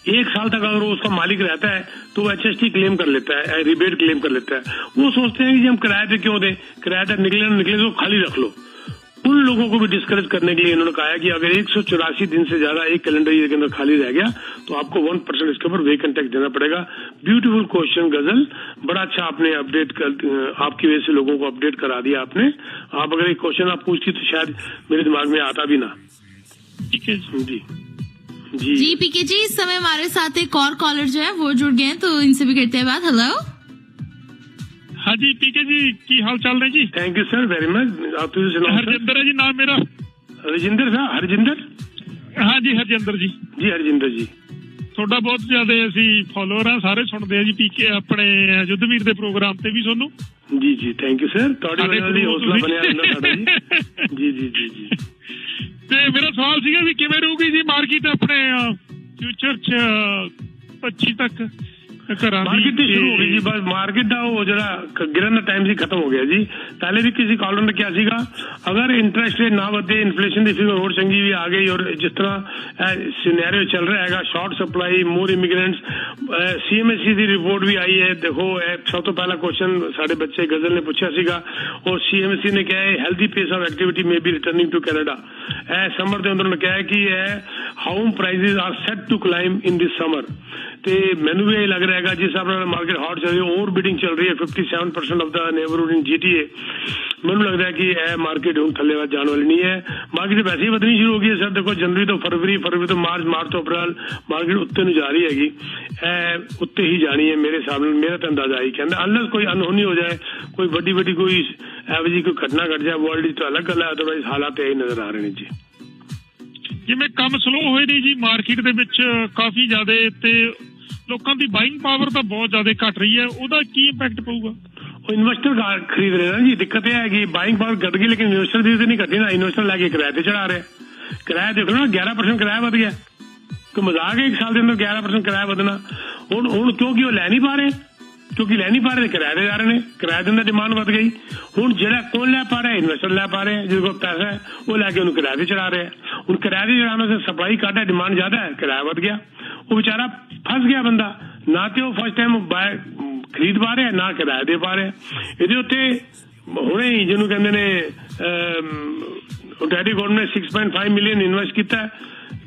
1 साल तक अगर वो उसका मालिक रहता है तो वो HST क्लेम कर लेता है, रिबेट क्लेम कर लेता है। वो सोचते हैं कि हम किराए पे क्यों दें, किराएदार निकले ना निकले तो खाली रख लो। उन लोगों को भी डिस्करेज करने के लिए इन्होंने कहा है कि अगर 184 दिन से ज्यादा एक कैलेंडर ईयर के अंदर खाली रह गया तो आपको 1% इसके ऊपर वेकेंट टैक्स देना पड़ेगा। ब्यूटीफुल क्वेश्चन गजल, बड़ा अच्छा आपने अपडेट कर, आपकी वजह से लोगों को अपडेट करा दिया आपने। आप अगर एक क्वेश्चन आप पूछती तो शायद मेरे दिमाग में आता भी ना। ठीक है जी जी पीके जी, इस समय हमारे साथ एक और कॉलर जो है वो जुड़ गए हैं, तो इनसे भी करते हैं बात। हेलो। हाँ जी पीके जी, की हाल चाल है जी? Thank you sir very much. आप तुझे सुनाओ। हरजिंदर है जी नाम मेरा। हरजिंदर साहब? हरजिंदर? हाँ जी हरजिंदर जी। जी हरजिंदर जी, ਤੁਹਾਡਾ ਬਹੁਤ ਜ਼ਿਆਦਾ ਅਸੀਂ ਫਾਲੋਅਰ ਆ, ਸਾਰੇ ਸੁਣਦੇ ਆ ਜੀ ਪੀਕੇ ਆਪਣੇ ਯੁੱਧਵੀਰ ਦੇ ਪ੍ਰੋਗਰਾਮ ਤੇ ਵੀ ਤੁਹਾਨੂੰ। ਜੀ ਜੀ ਥੈਂਕ ਯੂ ਸਰ, ਤੁਹਾਡੇ ਵਜ੍ਹਾ ਨਾਲ ਹੌਸਲਾ ਬਣਿਆ ਰਹਿੰਦਾ ਸਾਡਾ ਜੀ। ਜੀ ਜੀ ਜੀ ਜੀ। ਤੇ ਮੇਰਾ ਸਵਾਲ ਸੀਗਾ ਵੀ ਕਿਵੇਂ ਰਹੂਗੀ ਜੀ ਮਾਰਕੀਟ ਆਪਣੇ ਫਿਊਚਰ ਚ 25 ਤੱਕ ਘਰਾਂ ਦੀ? ਮਾਰਕੀਟ ਸ਼ੁਰੂ ਹੋ ਗਈ ਜੀ, ਬਸ ਮਾਰਕੀਟ ਦਾ ਉਹ ਜਿਹੜਾ ਗਿਰਨ ਦਾ ਟਾਈਮ ਸੀ ਖਤਮ ਹੋ ਗਿਆ ਜੀ। ਪਹਿਲੇ ਵੀ ਕਿਸੇ ਕਾਲਰ ਨੇ ਕਿਹਾ ਸੀਗਾ ਅਗਰ ਇੰਟਰਸਟ ਰੇਟ ਨਾ ਵਧੇ, ਇਨਫਲੇਸ਼ਨ ਦੀ ਫਿਗਰ ਹੋਰ ਚੰਗੀ ਵੀ ਆ ਗਈ ਔਰ ਜਿਸ ਤਰ੍ਹਾਂ ਸਿਨੈਰੀਓ ਚੱਲ ਰਿਹਾ ਹੈਗਾ, ਸ਼ਾਰਟ ਸਪਲਾਈ, ਮੋਰ ਇਮੀਗ੍ਰੈਂਟਸ, CMSE ਦੀ ਰਿਪੋਰਟ ਵੀ ਆਈ ਹੈ। ਦੇਖੋ ਸਭ ਤੋਂ ਪਹਿਲਾ ਕੁਐਸਚਨ ਸਾਡੇ ਬੱਚੇ ਗਜ਼ਲ ਨੇ ਪੁੱਛਿਆ ਸੀਗਾ ਔਰ CMSE ਨੇ ਕਿਹਾ ਹੈ healthy pace of activity may be returning to Canada. Summer ਦੇ ਅੰਦਰ ਉਹਨੇ ਕਿਹਾ ਕਿ home prices are set to climb in this summer. ਤੇ ਮੈਨੂੰ ਵੀ ਇਹ ਲੱਗ ਰਿਹਾ ਹੈਗਾ ਜਿਸ ਹਿਸਾਬ ਨਾਲ ਮਾਰਕੀਟ ਹੌਟ ਚੱਲ ਰਹੀ ਹੈ, ਓਵਰ ਬਿਡਿੰਗ ਚੱਲ ਰਹੀ ਹੈ 57% of the neighbourhood in GTA। ਮੈਨੂੰ ਲੱਗਦਾ ਹੈ ਕਿ ਇਹ ਮਾਰਕੀਟ ਹੁਣ ਥੱਲੇ ਵੱਲ ਜਾਣ ਵਾਲੀ ਨਹੀਂ ਹੈ। ਮਾਰਕੀਟ ਵੈਸੇ ਹੀ ਵਧਣੀ ਸ਼ੁਰੂ ਹੋ ਗਈ ਹੈ ਸਰ। ਦੇਖੋ ਜਨਵਰੀ ਤੋਂ ਫਰਵਰੀ, ਫਰਵਰੀ ਤੋਂ ਮਾਰਚ, ਮਾਰਚ ਤੋਂ ਅਪ੍ਰੈਲ ਮਾਰਕੀਟ ਉੱਤੇ ਨੂੰ ਜਾ ਰਹੀ ਹੈਗੀ। ਇਹ ਉੱਤੇ ਹੀ ਜਾਣੀ ਹੈ ਮੇਰੇ ਹਿਸਾਬ ਨਾਲ, ਮੇਰਾ ਤਾਂ ਅੰਦਾਜ਼ਾ ਹੀ ਕਹਿੰਦਾ। ਅਨਲੈਸ ਕੋਈ ਅਨਹੋਣੀ ਹੋ ਜਾਏ, ਕੋਈ ਵੱਡੀ ਵੱਡੀ ਕੋਈ ਇਹੋ ਜਿਹੀ ਕੋਈ ਘਟਨਾ ਘਟ ਜਾਏ ਵਰਲਡ ਦੀ ਤਾਂ ਅਲੱਗ ਗੱਲ ਹੈ, ਅਦਰਵਾਈਜ਼ ਹਾਲਾਤ ਇਹ ਨਜ਼ਰ ਆ ਰਹੇ ਨੇ ਜੀ। ਜਿਵੇਂ ਕੰਮ ਸਲੋ ਹੋਏ ਨੇ ਜੀ ਮਾਰਕੀਟ ਦੇ ਵਿੱਚ ਕਾਫੀ ਜ਼ਿਆਦਾ, ਤੇ ਲੋਕਾਂ ਦੀ ਬਾਇੰਗ ਪਾਵਰ ਤਾਂ ਬਹੁਤ ਜ਼ਿਆਦਾ ਘਟ ਰਹੀ ਹੈ, ਉਹਦਾ ਕੀ ਇੰਪੈਕਟ ਪਊਗਾ? ਉਹ ਇਨਵੈਸਟਰ ਖਰੀਦ ਰਹੇ ਨਾ ਜੀ। ਦਿੱਕਤ ਇਹ ਹੈਗੀ ਬਾਇੰਗ ਪਾਵਰ ਘਟ ਗਈ ਲੇਕਿਨ ਇਨਵੈਸਟਰ ਦੀ ਤਾਂ ਨਹੀਂ ਘਟੀ ਨਾ। ਇਨਵੈਸਟਰ ਲੈ ਕੇ ਕਿਰਾਏ ਤੇ ਚੜਾ ਰਿਹਾ। ਕਿਰਾਇਆ ਦੇਖ ਲਓ ਨਾ, 11% ਕਿਰਾਇਆ ਵਧ ਗਿਆ। ਕੋਈ ਮਜ਼ਾਕ ਹੈ ਇੱਕ ਸਾਲ ਦੇ ਅੰਦਰ 11% ਕਿਰਾਇਆ ਵਧਣਾ। ਹੁਣ ਕਿਉਂਕਿ ਉਹ ਲੈ ਨਹੀਂ ਪਾ ਰਹੇ, ਕਿਉਂਕਿ ਲੈ ਨਹੀਂ ਪਾ ਰਹੇ ਕਿਰਾਏ ਦੇ ਜਾ ਰਹੇ ਨੇ, ਕਿਰਾਏ ਦੇ ਅੰਦਰ ਡਿਮਾਂਡ ਵਧ ਗਈ। ਹੁਣ ਜਿਹੜਾ ਕੌਣ ਲੈ ਪਾ ਰਿਹਾ? ਇਨਵੈਸਟਰ ਲੈ ਪਾ ਰਿਹਾ, ਜਿਹਦੇ ਕੋਲ ਪੈਸਾ ਹੈ ਉਹ ਲੈ ਕੇ ਉਹਨੂੰ ਕਿਰਾਏ ਤੇ ਚੜਾ ਰਿਹਾ। ਹੁਣ ਕਿਰਾਏ ਤੇ ਚੜਾਉਣ ਸੇ ਸਪਲਾਈ ਘੱਟ ਹੈ, ਡਿਮਾਂਡ ਜ਼ਿਆਦਾ ਹੈ, ਕਿਰਾਇਆ ਵਧ ਗਿਆ। ਉਹ ਵਿਚਾਰਾ ਫਸ ਗਿਆ ਬੰਦਾ, ਨਾ ਤੇ ਉਹ ਫਸਟ ਟਾਈਮ ਖਰੀਦ ਪਾ ਰਿਹਾ ਨਾ ਕਿਰਾਇਆ ਦੇ ਪਾ ਰਿਹਾ। ਇਹਦੇ ਉੱਤੇ ਹੁਣੇ ਹੀ ਜਿਹਨੂੰ ਕਹਿੰਦੇ ਨੇ ਡੈਡੀ ਗਵਰਨਮੈਂਟ ਨੇ 6.5 ਮਿਲੀਅਨ ਇਨਵੈਸਟ ਕੀਤਾ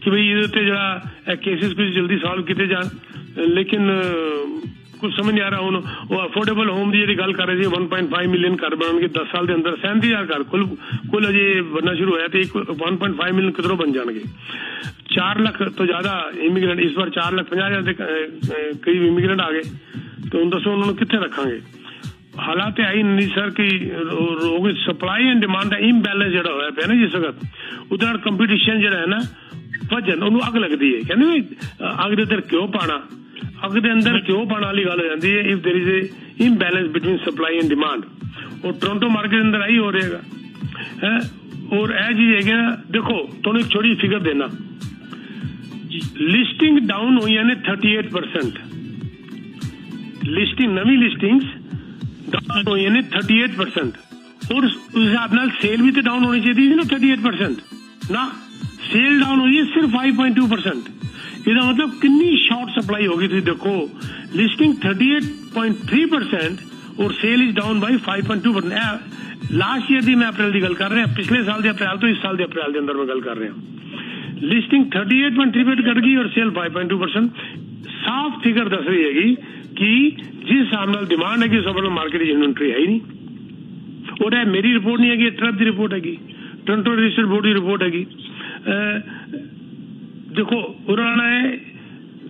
ਕਿ ਬਈ ਇਹਦੇ ਉੱਤੇ ਜਿਹੜਾ ਕੇਸਿਸ ਕੁਝ ਜਲਦੀ ਸੋਲਵ ਕੀਤੇ ਜਾਣ, ਲੇਕਿਨ ਕੁਝ ਸਮਝ ਨਹੀਂ ਆ ਰਿਹਾ। ਹੁਣ ਉਹ ਅਫੋਰਡੇਬਲ ਹੋਮ ਦੀ ਜਿਹੜੀ ਗੱਲ ਕਰ ਰਹੇ ਸੀ 1.5 ਮਿਲੀਅਨ ਘਰ ਬਣਨਗੇ 10 ਸਾਲ ਦੇ ਅੰਦਰ। 37,000 ਘਰ ਕੁੱਲ ਅਜੇ ਬਣਨਾ ਸ਼ੁਰੂ ਹੋਇਆ ਤੇ 1.5 ਮਿਲੀਅਨ ਕਿਧਰੋਂ ਬਣ ਜਾਣਗੇ। 4 ਲੱਖ ਤੋਂ ਜ਼ਿਆਦਾ ਇਮੀਗ੍ਰੈਂਟ ਇਸ ਵਾਰ 4,50,000 ਦੇ ਕਰੀਬ ਇਮੀਗ੍ਰੈਂਟ ਆ ਗਏ, ਤੇ ਹੁਣ ਦੱਸੋ ਉਹਨਾਂ ਨੂੰ ਕਿੱਥੇ ਰੱਖਾਂਗੇ? ਹਾਲਾਤ ਆਈ ਨਹੀਂ ਸਰ ਕਿ ਰੋਗ supply and demand the imbalance ਜਿਹੜਾ ਹੋਇਆ ਪਿਆ ਨਾ ਜਿਸ ਵਕਤ, ਉਹਦੇ ਨਾਲ ਕੰਪੀਟੀਸ਼ਨ ਜਿਹੜਾ ਹੈ ਨਾ ਵਜਨ ਉਹਨੂੰ ਅੱਗ ਲੱਗਦੀ ਹੈ। ਕਹਿੰਦੇ ਵੀ ਅੱਗ ਦੇ ਅੰਦਰ ਕਿਉਂ ਪਾਣਾ, ਅੱਗ ਦੇ ਅੰਦਰ ਕਿਉਂ ਪਾਉਣ ਵਾਲੀ ਗੱਲ ਹੋ ਜਾਂਦੀ ਹੈ if there is a imbalance between supply and demand. ਉਹ ਟੋਰਾਂਟੋ ਮਾਰਕੀਟ ਅੰਦਰ ਆਈ ਹੋ ਰਹੇਗਾ ਹੈ। ਔਰ ਇਹ ਚੀਜ਼ ਹੈਗੀ ਨਾ, ਦੇਖੋ ਤੁਹਾਨੂੰ ਇੱਕ ਛੋਟੀ ਫਿਗਰ ਦੇਣਾ, ਲਿਸਟਿੰਗ ਡਾਊਨ ਹੋਈਆਂ ਨੇ 38%। ਲਿਸਟਿੰਗ ਨਵੀਂ ਲਿਸਟਿੰਗਸ ਡਾਊਨ ਹੋਈਆਂ ਨੇ 38%। ਔਰ ਉਸ ਹਿਸਾਬ ਨਾਲ ਸੇਲ ਵੀ ਤਾਂ ਡਾਊਨ ਹੋਣੀ ਚਾਹੀਦੀ ਸੀ ਨਾ 38%, ਨਾ ਸੇਲ ਡਾਊਨ ਹੋਈ ਹੈ ਸਿਰਫ 5.2%। ਇਹਦਾ ਮਤਲਬ ਕਿੰਨੀ ਸ਼ਾਰਟ ਸਪਲਾਈ ਹੋ ਗਈ। ਤੁਸੀਂ ਦੇਖੋ ਲਿਸਟਿੰਗ 38.3% ਔਰ sale is down by 5.2%। Last year ਦੀ ਮੈਂ ਅਪ੍ਰੈਲ ਦੀ ਗੱਲ ਕਰ ਰਿਹਾ, ਪਿਛਲੇ ਸਾਲ ਦੇ ਅਪ੍ਰੈਲ ਤੋਂ ਇਸ ਸਾਲ ਦੇ ਅਪ੍ਰੈਲ ਦੇ ਅੰਦਰ ਮੈਂ ਗੱਲ ਕਰ ਰਿਹਾ। ਲਿਸਟਿੰਗ 38.3% ਘਟ ਗਈ ਔਰ ਸੇਲ 5.2%। ਸਾਫ਼ ਫਿਗਰ ਦੱਸ ਰਹੀ ਹੈਗੀ ਕਿ ਜਿਸ ਹਿਸਾਬ ਨਾਲ ਡਿਮਾਂਡ ਹੈਗੀ ਉਸ ਹਿਸਾਬ ਨਾਲ ਮਾਰਕੀਟ ਦੀ ਇਨਵੈਂਟਰੀ ਹੈ ਹੀ ਨਹੀਂ। ਔਰ ਇਹ ਮੇਰੀ ਰਿਪੋਰਟ ਨਹੀਂ ਹੈਗੀ, ਟਰੱਪ ਦੀ ਰਿਪੋਰਟ ਹੈਗੀ, ਟੋਰਾਂਟੋ ਰਜਿਸਟਰਡ ਬੋਰਡ ਦੀ ਰਿਪੋਰਟ ਹੈਗੀ। देखो उन्होंने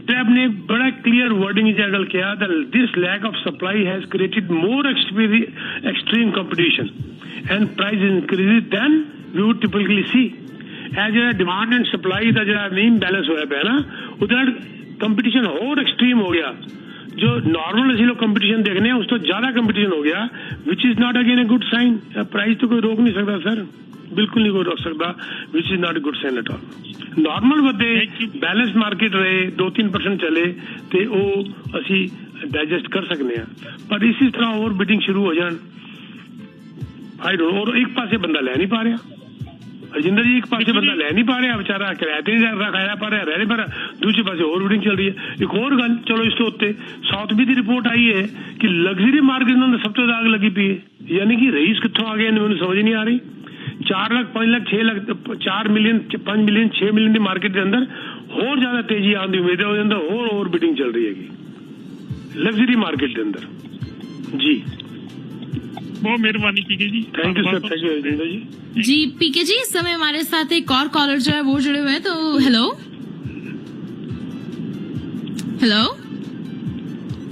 ट्रैप ने बड़ा क्लियर वर्डिंग गल किया that this lack of supply has created more extreme competition and price increases than we would typically see। as a demand and supply ਦਾ ਜਿਹੜਾ imbalance ਹੋਇਆ ਪਿਆ ਨਾ, ਉਹਦੇ ਨਾਲ ਕੰਪੀਟੀਸ਼ਨ ਹੋਰ ਐਕਸਟ੍ਰੀਮ ਹੋ ਗਿਆ। ਜੋ ਨਾਰਮਲ ਅਸੀਂ ਲੋਕ ਕੰਪੀਟੀਸ਼ਨ ਦੇਖਦੇ ਹਾਂ ਉਸ ਤੋਂ ਜ਼ਿਆਦਾ ਕੰਪੀਟੀਸ਼ਨ ਹੋ ਗਿਆ, which is not again a good sign. Price ਤੋਂ ਕੋਈ ਰੋਕ ਨਹੀਂ ਸਕਦਾ ਸਰ, ਬਿਲਕੁਲ ਨਹੀਂ ਕੋਈ ਰੋਕ ਸਕਦਾ, which is not a good sign at all. Normal ਵਧੇ, ਬੈਲੈਂਸ ਮਾਰਕੀਟ ਰਹੇ, 2-3% ਚਲੇ ਤੇ ਉਹ ਅਸੀਂ ਡਾਈਜੈਸਟ ਕਰ ਸਕਦੇ ਹਾਂ। ਪਰ ਇਸੇ ਤਰ੍ਹਾਂ ਹੋਰ ਬਿਡਿੰਗ ਸ਼ੁਰੂ ਹੋ ਜਾਣ, ਆਈ ਡੋਂਟ ਨੋ। ਔਰ ਇੱਕ ਪਾਸੇ ਬੰਦਾ ਲੈ ਨਹੀਂ ਪਾ ਰਿਹਾ, ਰਜਿੰਦਰ ਜੀ, ਇੱਕ ਪਾਸੇ ਬੰਦਾ ਲੈ ਨਹੀਂ ਪਾ ਰਿਹਾ ਵਿਚਾਰਾ, ਕਿਰਾਏ ਤੇ ਨਹੀਂ ਖਾਇਆ ਪਾ ਰਿਹਾ, ਰਹਿ ਨਹੀਂ ਪਾ ਰਿਹਾ, ਦੂਜੇ ਪਾਸੇ ਹੋਰ ਬਿਡਿੰਗ ਚੱਲ ਰਹੀ ਹੈ। ਇੱਕ ਹੋਰ ਗੱਲ, ਚਲੋ ਇਸ ਤੋਂ ਉੱਤੇ ਸਾਊਥ ਵੀ ਦੀ ਰਿਪੋਰਟ ਆਈ ਹੈ ਕਿ ਲਗਜ਼ਰੀ ਮਾਰਕੀਟ ਨਾਲ ਸਭ ਤੋਂ ਜ਼ਿਆਦਾ ਲੱਗੀ ਪਈ ਹੈ। ਯਾਨੀ ਕਿ ਰਈਸ ਕਿੱਥੋਂ ਆ ਗਏ ਮੈਨੂੰ ਸਮਝ ਨਹੀਂ ਆ ਰਹੀ। 4 lakh 5 lakh 6 lakh 4 million 5 million 6 million की मार्केट के अंदर और ज्यादा तेजी आने की उम्मीद है, उसके अंदर और बिडिंग चल रही है लग्जरी मार्केट के अंदर जी। बहुत मेहरबानी कीजिए जी। Thank you sir, thank you Rajendra ji. जी पीके जी, इस समय हमारे साथ एक और कॉलर जो है वो जुड़े हुए हैं, तो हेलो हेलो,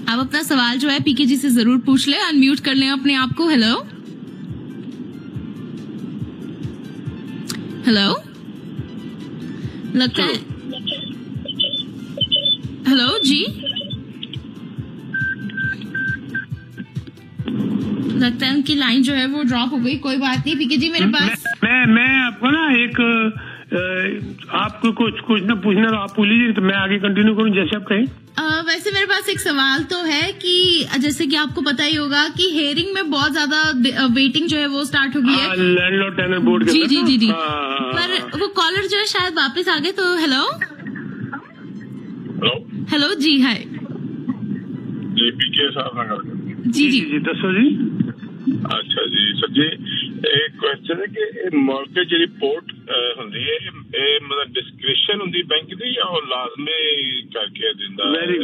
आप अपना सवाल जो है पीके जी से जरूर पूछ ले, अनम्यूट कर लें अपने आप को। हेलो हेलो, लगता है हेलो जी, लगता है उनकी लाइन जो है वो ड्रॉप हो गई। कोई बात नहीं पीके जी, मेरे पास मैं आपको ना एक आपको कुछ ना पूछना तो आप पूछ लीजिए, तो मैं आगे कंटिन्यू करूं जैसे आप कहें। वैसे मेरे पास एक सवाल तो है कि जैसे कि आपको पता ही होगा कि हेयरिंग में बहुत ज्यादा वेटिंग जो है वो स्टार्ट हो गई है लैंडलॉर्ड टेनर बोर्ड के जी अंदर जी ना? जी जी हाँ। पर वो कॉलर जो है शायद वापस आ गए, तो हेलो हेलो हेलो जी, हाय जी, पीके साहब ਨਾਲ ਗੱਲ ਕਰਦੇ जी जी जी दसो जी। ਅੱਛਾ ਜੀ ਸਰ ਜੀ, ਇਹ ਕੁਐਸਚਨ ਹੈ ਕਿ ਇਹ ਮਾਰਕੀਟ ਜਿਹੜੀ ਰਿਪੋर्ट ਹੁੰਦੀ ਹੈ ਇਹ ਮਤਲਬ ਡਿਸਕ੍ਰਿਸ਼ਨ ਹੁੰਦੀ ਬੈਂਕ ਦੀ ਜਾਂ ਉਹ ਲਾਜ਼ਮੀ ਕਰਕੇ ਦਿੰਦਾ? Very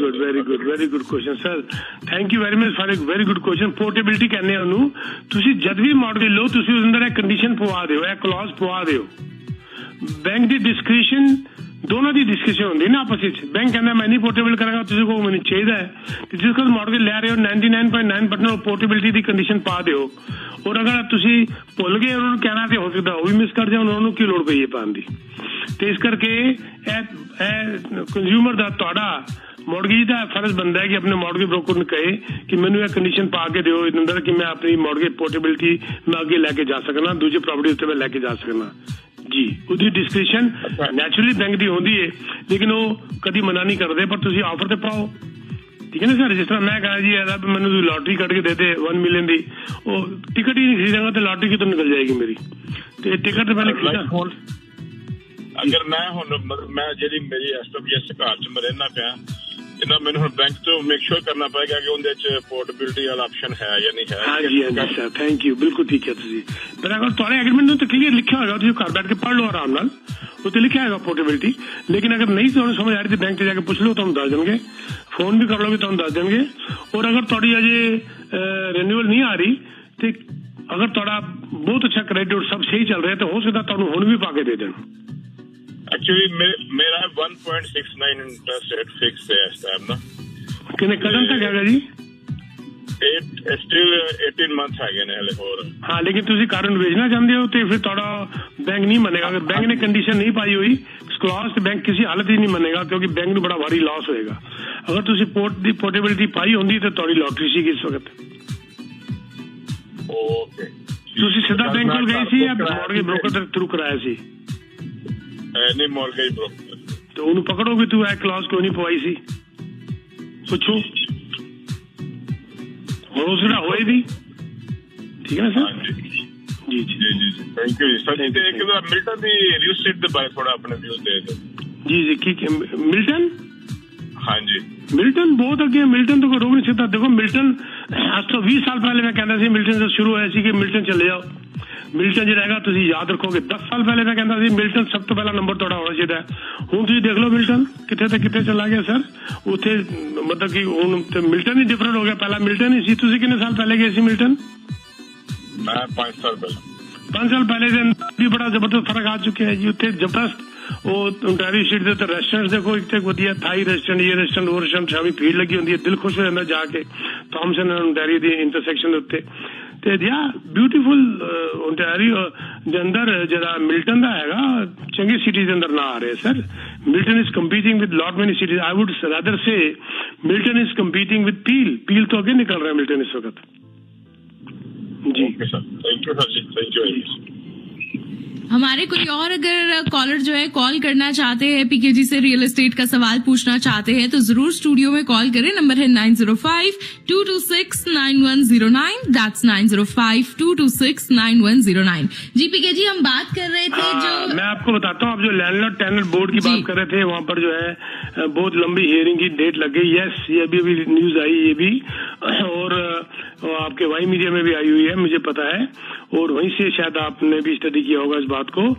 good question sir, thank you very much for a very good question. Portability ਕਹਿੰਦੇ ਆ ਉਹਨੂੰ। ਤੁਸੀਂ ਜਦ ਵੀ ਮਾਰਗੇਜ ਲਓ ਤੁਸੀਂ ਉਸ ਅੰਦਰ ਇਹ ਕੰਡੀਸ਼ਨ ਪਵਾ ਦਿਓ, ਇਹ ਕਲੌਜ਼ ਪਵਾ ਦਿਓ। ਬੈਂਕ ਦੀ ਡਿਸਕ੍ਰਿਸ਼ਨ ਦੋਨੋਂ ਦੀ ਡਿਸਕਸ਼ਨ ਹੁੰਦੀ ਨਾ ਆਪਸ ਵਿੱਚ। ਬੈਂਕ ਕਹਿੰਦਾ ਮੈਂ ਨਹੀਂ ਪੋਰਟੇਬਲ ਕਰਾਂਗਾ, ਤੁਸੀਂ ਕਹੋ ਮੈਨੂੰ ਚਾਹੀਦਾ ਹੈ, ਤੇ ਜਿਸ ਕੋਲ ਮਾਰਗੇਜ ਲੈ ਰਹੇ ਹੋ 99.9% ਪੋਰਟੇਬਿਲਿਟੀ ਦੀ ਕੰਡੀਸ਼ਨ ਪਾ ਦਿਓ। ਔਰ ਅਗਰ ਤੁਸੀਂ ਭੁੱਲ ਗਏ ਉਹਨਾਂ ਨੂੰ ਕਹਿਣਾ ਤੇ ਹੋ ਸਕਦਾ ਉਹ ਵੀ ਮਿਸ ਕਰ ਜਾਣ, ਉਹਨਾਂ ਨੂੰ ਕੀ ਲੋੜ ਪਈ ਹੈ ਪਾਉਣ ਦੀ। ਤੇ ਇਸ ਕਰਕੇ ਇਹ ਕੰਜ਼ਿਊਮਰ ਦਾ ਤੁਹਾਡਾ ਮੌਰਗੇਜ ਦਾ ਫਰਜ਼ ਬਣਦਾ ਹੈ ਕਿ ਆਪਣੇ ਮੌਰਗੇਜ ਬ੍ਰੋਕਰ ਨੂੰ ਕਹੇ ਕਿ ਮੈਨੂੰ ਇਹ ਕੰਡੀਸ਼ਨ ਪਾ ਕੇ ਦਿਓ ਇਹਦੇ ਅੰਦਰ ਕਿ ਮੈਂ ਆਪਣੀ ਮੌਰਗੇਜ ਪੋਰਟੇਬਿਲਿਟੀ ਮੈਂ ਅੱਗੇ ਲੈ ਕੇ ਜਾ ਸਕਣਾ, ਦੂਜੀ ਪ੍ਰਾਪਰਟੀ ਉੱਤੇ ਮੈਂ ਲੈ ਕੇ ਜਾ ਸਕਣਾ ਜੀ। ਉਹਦੀ ਡਿਸਕ੍ਰਿਸ਼ਨ ਨੈਚੁਰਲੀ ਬੈਂਕ ਦੀ ਹੁੰਦੀ ਹੈ, ਲੇਕਿਨ ਉਹ ਕਦੀ ਮਨਾ ਨਹੀਂ ਕਰਦੇ, ਪਰ ਤੁਸੀਂ ਆਫਰ ਤੇ ਪਾਓ। ਠੀਕ ਹੈ ਨਾ ਸਰ, ਜਿਸ ਤਰ੍ਹਾਂ ਮੈਂ ਕਹਾਂ ਜੀ ਇਹਦਾ ਮੈਨੂੰ ਲਾਟਰੀ ਕੱਢ ਕੇ ਦੇ ਦੇ 1 ਮਿਲੀਅਨ ਦੀ, ਉਹ ਟਿਕਟ ਹੀ ਨਹੀਂ ਖਰੀਦਾਂਗਾ ਤੇ ਲਾਟਰੀ ਕਿਤੋਂ ਨਿਕਲ ਜਾਏਗੀ ਮੇਰੀ, ਤੇ ਟਿਕਟ ਤੇ ਪਹਿਲੇ ਖਰੀਦਾਂ। ਅਗਰ ਮੈਂ ਹੁਣ ਮੈਂ ਜਿਹੜੀ ਮੇਰੀ ਐਸਟੈਬਲਿਸ਼ ਘਰ ਚ ਮੈਂ ਰਹਿਣਾ ਪਿਆ, ਇਹਨਾਂ ਮੈਨੂੰ ਹੁਣ ਬੈਂਕ ਤੋਂ ਮੇਕ ਸ਼ੋਰ ਕਰਨਾ ਪਏਗਾ ਕਿ ਉਹਦੇ ਚ ਪੋਰਟੇਬਿਲਿਟੀ ਵਾਲਾ ਆਪਸ਼ਨ ਹੈ ਜਾਂ ਨਹੀਂ ਹੈ। ਹਾਂਜੀ ਹਾਂਜੀ ਸਰ, ਥੈਂਕ ਯੂ, ਬਿਲਕੁਲ ਠੀਕ ਹੈ ਤੁਸੀਂ। ਪਰ ਅਗਰ ਤੁਹਾਡੇ ਐਗਰੀਮੈਂਟ ਨੂੰ ਤਾਂ ਕਲੀਅਰ ਲਿਖਿਆ ਹੋਏਗਾ, ਤੁਸੀਂ ਘਰ ਬੈਠ ਕੇ ਪੜ੍ਹ ਲਓ ਆਰਾਮ ਨਾਲ, ਉੱਤੇ ਲਿਖਿਆ ਹੋਏਗਾ ਪੋਰਟੇਬਿਲਿਟੀ। ਲੇਕਿਨ ਅਗਰ ਨਹੀਂ ਤੁਹਾਨੂੰ ਸਮਝ ਆ ਰਹੀ ਤਾਂ ਬੈਂਕ ਤੇ ਜਾ ਕੇ ਪੁੱਛ ਲਓ, ਤੁਹਾਨੂੰ ਦੱਸ ਦੇਣਗੇ। ਫੋਨ ਵੀ ਕਰ ਲਓਗੇ ਤੁਹਾਨੂੰ ਦੱਸ ਦੇਣਗੇ। ਔਰ ਅਗਰ ਤੁਹਾਡੀ ਅਜੇ ਰਿਨਿਊਅਲ ਨਹੀਂ ਆ ਰਹੀ ਤੇ ਅਗਰ ਤੁਹਾਡਾ ਬਹੁਤ ਅੱਛਾ ਕ੍ਰੈਡਿਟ ਸਭ ਸਹੀ ਚੱਲ ਰਿਹਾ ਤਾਂ ਹੋ ਸਕਦਾ ਤੁਹਾਨੂੰ ਹੁਣ ਵੀ ਪਾ ਕੇ ਦੇ ਦੇਣ। एक्चुअली मेरा 1.69 इंटरेस्ट रेट फिक्स है इस टाइम ना। कितने कदम तक हैगा जी? स्टिल 18 मंथ है ने हले और। हाँ, लेकिन तुसी कारण भेजना चाहते हो तो फिर थोड़ा बैंक नहीं मानेगा। अगर बैंक ने कंडीशन नहीं पाई हुई क्लॉज तो बैंक किसी हालत ही नहीं मानेगा, क्योंकि बैंक में बड़ा भारी लॉस होएगा। अगर तुसी पोर्टेबिलिटी पाई होंगी तो थोड़ी लॉटरी सी इस वक्त। ओके, तुसी सीधा बैंक को गए सी या मॉर्गेज ब्रोकर के थ्रू कराया सी? नहीं, मॉर्गेज ब्रोकर। तो उन्हें पकड़ोगे तू ए क्लॉज क्यों नहीं पवाई सी, पूछो और उसने होए भी। ठीक है ना सर? जी जी जी जी जी जी, थैंक यू सर। एक मिल्टन दी रियल एस्टेट दे बारे थोड़ा अपने व्यूज दे दो जी जी। की मिल्टन? हाँ जी, मिल्टन बहुत अगे। मिल्टन तो कोई रोक नहीं सकता। देखो मिल्टन आज तो 20 साल पहले मैं कहता सी मिल्टन से शुरू होया सी कि मिल्टन चले जाओ। मिल्टन जो रहेगा तुम याद रखोगे। 10 साल पहले मैं कहता सी मिल्टन सब तो पहला नंबर थोड़ा होना चाहिए। हुण तुसीं देख लो मिल्टन कितने तक कितने चला गया सर। उत्थे मतलब कि हुण ते मिल्टन ही डिफरेंट हो गया। पहला मिल्टन ही सी। तुसीं कितने साल पहले गए सी मिल्टन? मैं 5 साल पहले। 5 साल पहले से भी बड़ा जबरदस्त फर्क आ चुके हैं जी। उत्थे जबरदस्त वो ओंटारियो स्ट्रीट ਦੇ ਰੈਸਟੋਰੈਂਟਸ ਦੇਖੋ, ਇੱਕ ਤੇ ਵਧੀਆ ਥਾਈ ਰੈਸਟੋਰੈਂਟ, ਇਹ ਰੈਸਟੋਰੈਂਟ ਉਹ ਰੈਸਟੋਰੈਂਟ ਸ਼ਾਮੀ ਭੀੜ ਲੱਗੀ ਹੁੰਦੀ ਹੈ, ਦਿਲ ਖੁਸ਼ ਹੋ ਜਾਂਦਾ ਜਾ ਕੇ Thomson and Ontario the intersection ਦੇ ਉੱਤੇ। ਤੇ ਯਾ ਬਿਊਟੀਫੁਲ ਓਂਟਾਰੀਓ ਦੇ ਅੰਦਰ ਜਿਹੜਾ ਮਿਲਟਨ ਦਾ ਹੈਗਾ ਚੰਗੀ ਸਿਟੀ ਦੇ ਅੰਦਰ ਨਾ ਆ ਰਿਹਾ sir. Milton is competing with lot many cities. I would rather say Milton is competing with Peel तो आगे निकल रहा है मिल्टन इस वक्त जी। Okay sir, thank you sir जी, थैंक यू। हमारे कोई और अगर कॉलर जो है कॉल करना चाहते हैं पीके जी से, रियल एस्टेट का सवाल पूछना चाहते हैं, तो जरूर स्टूडियो में कॉल करें। नंबर है 9052269109। दैट्स 9052269109। जी पीके जी, हम बात कर रहे थे जो मैं आपको बताता हूँ, आप जो लैंडलॉर्ड टेनर बोर्ड की बात कर रहे थे, वहाँ पर जो है बहुत लंबी हियरिंग की डेट लग गई। यस, ये अभी न्यूज आई ये भी। और और आपके वाई मीडिया में भी आई हुई है, मुझे पता है, और वहीं से शायद आपने भी स्टडी किया होगा इस बात को।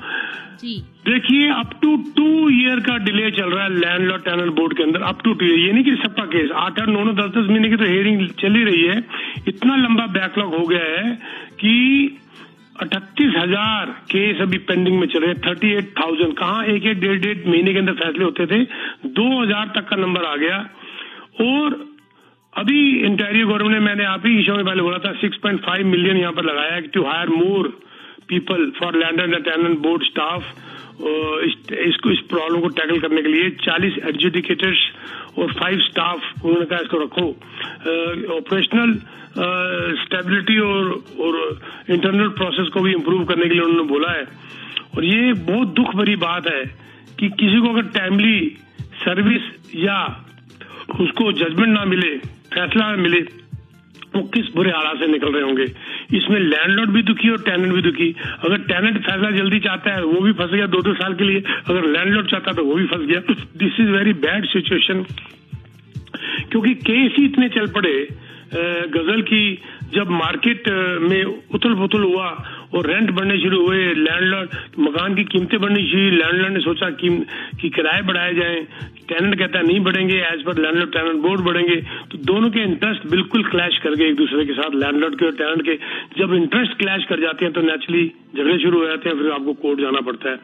देखिए, अप टू 2 ईयर का डिले चल रहा है लैंडलॉर्ड टेनेंट बोर्ड के अंदर, अप टू 2 ईयर। ये नहीं कि सबका केस 8-8, 9-9, 10-10 महीने की तो हियरिंग चल ही रही है। इतना लंबा बैकलॉग हो गया है कि 38,000 केस अभी पेंडिंग में चल रहे हैं। 38,000 कहाँ एक 1.5 महीने के अंदर फैसले होते थे, 2,000 तक का नंबर आ गया। और अभी इंटीरियर गवर्नमेंट ने, मैंने आप ही शो में पहले बोला था, 6.5 मिलियन यहाँ पर लगाया है to hire more people for landlord and tenant board staff. इस प्रॉब्लम को टैकल करने के लिए 40 एडजुडिकेटर्स और 5 स्टाफ उन्होंने कहा इसको रखो। ऑपरेशनल स्टेबिलिटी और इंटरनल प्रोसेस को भी इम्प्रूव करने के लिए उन्होंने बोला है। और ये बहुत दुख भरी बात है कि किसी को अगर टाइमली सर्विस या उसको जजमेंट ना मिले, फैसला ना मिले, वो किस बुरे हालात से निकल रहे होंगे। इसमें लैंडलॉर्ड भी दुखी और टेनेंट भी दुखी। अगर टेनेंट फैसला जल्दी चाहता है वो भी फंस गया 2-2 साल के लिए, अगर लैंडलॉर्ड चाहता है तो वो भी फंस गया। This is very bad situation, क्योंकि केस ही इतने चल पड़े गजल की। जब मार्केट में उथल पुथल हुआ और रेंट बढ़ने शुरू हुए, लैंडलॉर्ड मकान की कीमतें बढ़नी शुरू, लैंडलॉर्ड ने सोचा कि किराए बढ़ाए जाएं, टेनेंट कहता है नहीं बढ़ेंगे, as per landlord tenant board बढ़ेंगे। तो दोनों के इंटरेस्ट बिल्कुल क्लैश कर गए एक दूसरे के साथ, लैंडलॉर्ड के और टेनेंट के। जब इंटरेस्ट क्लैश कर जाते हैं तो नेचुरली झगड़े शुरू हो जाते हैं, फिर आपको कोर्ट जाना पड़ता है।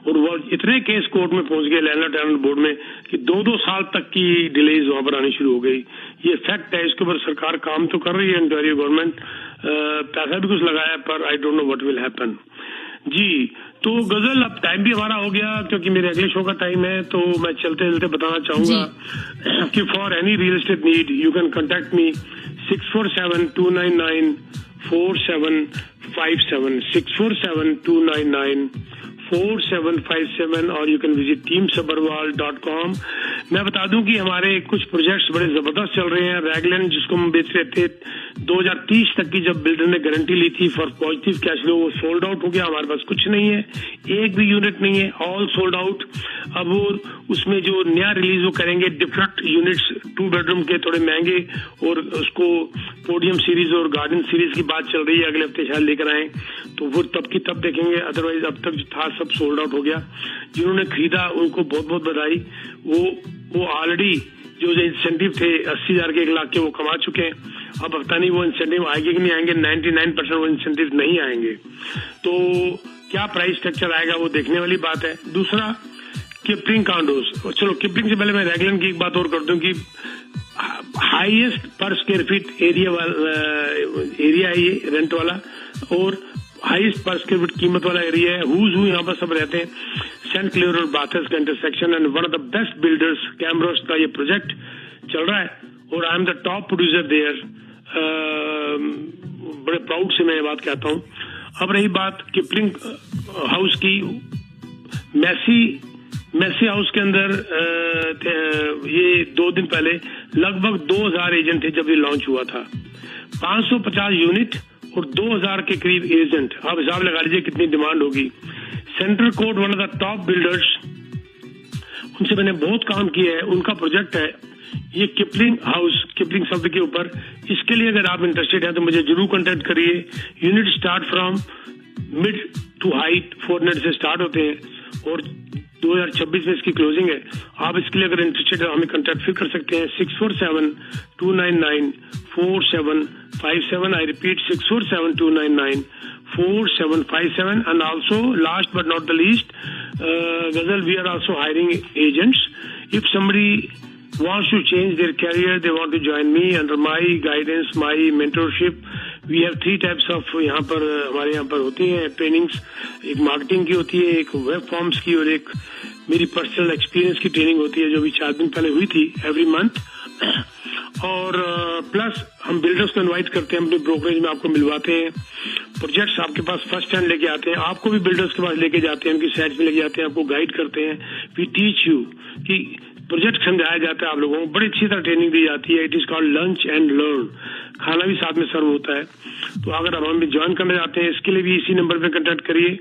और वो इतने केस कोर्ट में पहुंच गए लैंडलॉर्ड टेनेंट बोर्ड में कि 2-2 साल तक की डिलेज वहां पर आनी शुरू हो गई। ये फैक्ट है, इसके ऊपर सरकार काम तो कर रही है, इंटीरियर गवर्नमेंट पैसा भी कुछ लगाया, पर I don't know what will happen. जी, तो गजल अब टाइम भी हमारा हो गया, क्योंकि मेरे अगले शो का टाइम है, तो मैं चलते चलते बताना चाहूंगा कि for any real estate need you can contact me 647-299-4757, 647-299-4757, और यू कैन विजिट teamsabarwal.com। मैं बता दूं कि हमारे कुछ प्रोजेक्ट्स बड़े जबरदस्त चल रहे हैं। रैगलैंड जिसको हम बेच रहे थे 2030 तक की, जब बिल्डर ने गारंटी ली थी फॉर पॉजिटिव कैश फ्लो, वो सोल्ड आउट हो गया। हमारे पास कुछ नहीं है, एक भी यूनिट नहीं है, ऑल सोल्ड आउट। अब वो उसमें जो नया रिलीज वो करेंगे, डिफरेंट यूनिट्स 2 बेडरूम के, थोड़े महंगे, और उसको पोडियम सीरीज और गार्डन सीरीज की बात चल रही है, अगले हफ्ते शायद लेकर आए, तो वो तब की तब देखेंगे। अदरवाइज अब तक जो था सब सोल्ड आउट हो गया। जिन्होंने खरीदा उनको बहुत बहुत बधाई। वो ऑलरेडी जो इंसेंटिव थे 80,000 के 1 लाख के, वो कमा चुके हैं। अब पता नहीं वो इंसेंटिव आएंगे कि नहीं आएंगे, 99% वो इंसेंटिव नहीं आएंगे। तो क्या प्राइस स्ट्रक्चर आएगा वो देखने वाली बात है। दूसरा, किपलिंग कॉन्डोज। चलो, किपलिंग से पहले मैं रैगलैंड की एक बात और कर दूं कि हाईएस्ट पर स्क्वायर फीट एरिया है ये रेंट वाला, और हाईएस्ट पर स्क्वायर फीट कीमत वाला एरिया है। हु यहाँ पर सब रहते हैं। सेंट क्लेयर और बाथर्स का intersection, and one of the best builders Cameros का ये प्रोजेक्ट चल रहा है, और I am the top producer there. बड़े प्राउड से मैं ये बात कहता हूँ। अब रही बात किपलिंग हाउस की, मैसी हाउस के अंदर ये 2 दिन पहले लगभग 2,000 एजेंट थे जब ये लॉन्च हुआ था। 550 यूनिट और 2,000 के करीब एजेंट। आप हिसाब लगा लीजिए कितनी डिमांड होगी। Central court one of the top builders, उनसे मैंने बहुत काम किया है, उनका प्रोजेक्ट है ये किपलिंग हाउस, किपलिंग शब्द के ऊपर। इसके लिए अगर आप इंटरेस्टेड हैं तो मुझे जरूर कांटेक्ट करिए। Unit start from mid to height 400 से स्टार्ट होते हैं, और 2026 में इसकी क्लोजिंग है। आप इसके लिए अगर इंटरेस्टेड है हमें कांटेक्ट फिर कर सकते हैं 647-299-4757। I repeat 647-299-4757। And also last but not the least, Gazal, we are also hiring agents. If somebody wants to change their career, they want to join me under my guidance, my mentorship. We have 3 types of हमारे यहाँ पर होती हैं trainings. एक marketing की होती है, एक वेब फॉर्म्स की, और एक मेरी पर्सनल एक्सपीरियंस की ट्रेनिंग होती है जो भी 4 दिन पहले हुई थी एवरी मंथ। और प्लस हम बिल्डर्स को इनवाइट करते हैं अपने ब्रोकरेज में, आपको मिलवाते हैं प्रोजेक्ट्स, आपके पास फर्स्ट हैंड लेके आते हैं, आपको भी बिल्डर्स के पास लेके जाते हैं, उनकी साइट पे लेके जाते हैं, आपको गाइड करते हैं। वी टीच यू कि प्रोजेक्ट समझाया जाता है आप लोगों को, बड़ी अच्छी तरह ट्रेनिंग दी जाती है। It is called lunch and learn. खाना भी साथ में सर्व होता है। तो अगर आप हमें ज्वाइन करना चाहते हैं, इसके लिए भी इसी नंबर पे कांटेक्ट करिए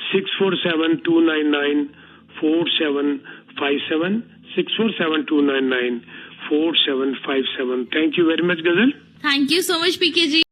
647-299-4757, 647-299-4757। Thank you very much Ghazal. Thank you so much PK ji.